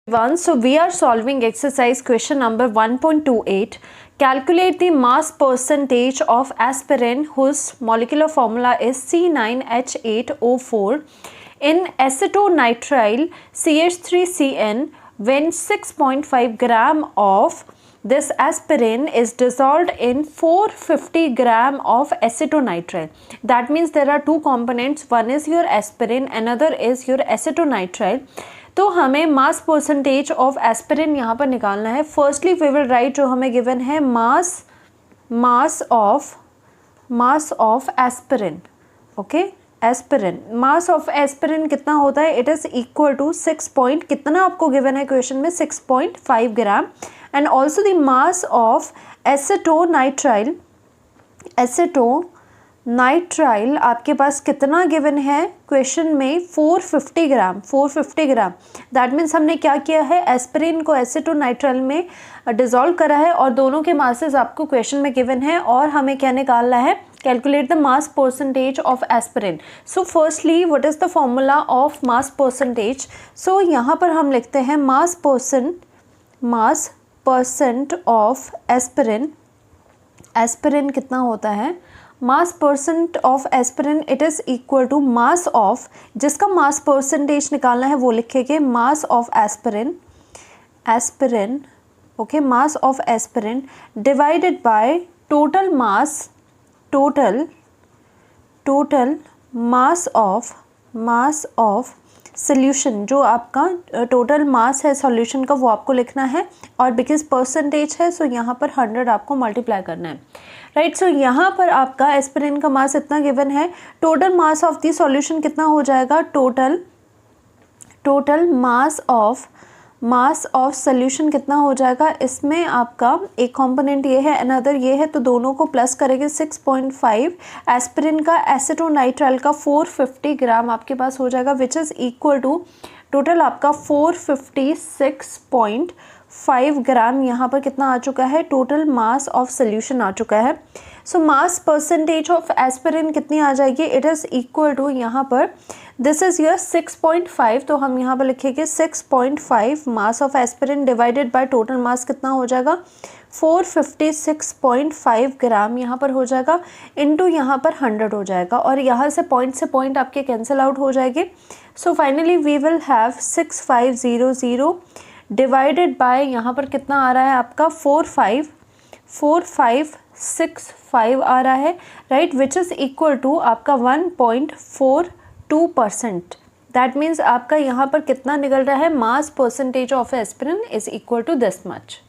So we are solving exercise question number 1.28. Calculate the mass percentage of aspirin whose molecular formula is C9H8O4 in acetonitrile CH3CN when 6.5 gram of this aspirin is dissolved in 450 gram of acetonitrile. That means there are two components, one is your aspirin, another is your acetonitrile. तो हमें मास percentage of aspirin यहाँ पर निकालना है. Firstly we will write जो हमें given है mass of aspirin. Okay, aspirin mass of aspirin कितना होता है? It is equal to 6 point कितना आपको गिवन है क्वेश्चन में 6.5 gram. And also the mass of acetonitrile आपके पास कितना गिवन है क्वेश्चन में? 450 ग्राम. दैट मीन्स हमने क्या किया है, एस्पिरिन को एसेटोनाइट्राइल में डिजोल्व करा है और दोनों के मासेस आपको क्वेश्चन में गिवन है और हमें क्या निकालना है? Calculate the mass percentage of aspirin. So firstly what is the formula of mass percentage? So यहाँ पर हम लिखते हैं मास परसेंट ऑफ एस्पिरिन कितना होता है? Mass percent of aspirin it is equal to mass of, जिसका मास परसेंटेज निकालना है वो लिखेंगे mass of aspirin. Okay, mass of aspirin divided by total mass of solution. जो आपका टोटल मास है सॉल्यूशन का वो आपको लिखना है और बिकॉज परसेंटेज है सो यहाँ पर 100 आपको मल्टीप्लाई करना है. राइट, सो यहाँ पर आपका एस्पिरिन का मास इतना गिवन है. Total mass of the solution कितना हो जाएगा? टोटल मास ऑफ सोल्यूशन कितना हो जाएगा? इसमें आपका एक कंपोनेंट ये है, अनदर ये है, तो दोनों को प्लस करेंगे 6.5. एस्पिरिन का एसेटोनाइट्राइल का 450 ग्राम आपके पास हो जाएगा which is equal to total आपका 456.5 ग्राम. यहाँ पर कितना आ चुका है? टोटल मास ऑफ सोल्यूशन आ चुका है. So mass percentage of aspirin कितनी आ जाएगी? इट इज़ इक्वल टू यहाँ पर दिस इज़ योर 6.5, तो हम यहाँ पर लिखेंगे 6.5 मास of aspirin divided by total मास कितना हो जाएगा? 456.5 ग्राम यहाँ पर हो जाएगा इनटू यहाँ पर 100 हो जाएगा और यहाँ से पॉइंट आपके कैंसिल आउट हो जाएंगे. So finally we will have 6500 divided by यहाँ पर कितना आ रहा है आपका? 4565 आ रहा है. Right, which is equal to आपका 1.42%. दैट मीन्स आपका यहाँ पर कितना निकल रहा है? Mass percentage of aspirin is equal to this much.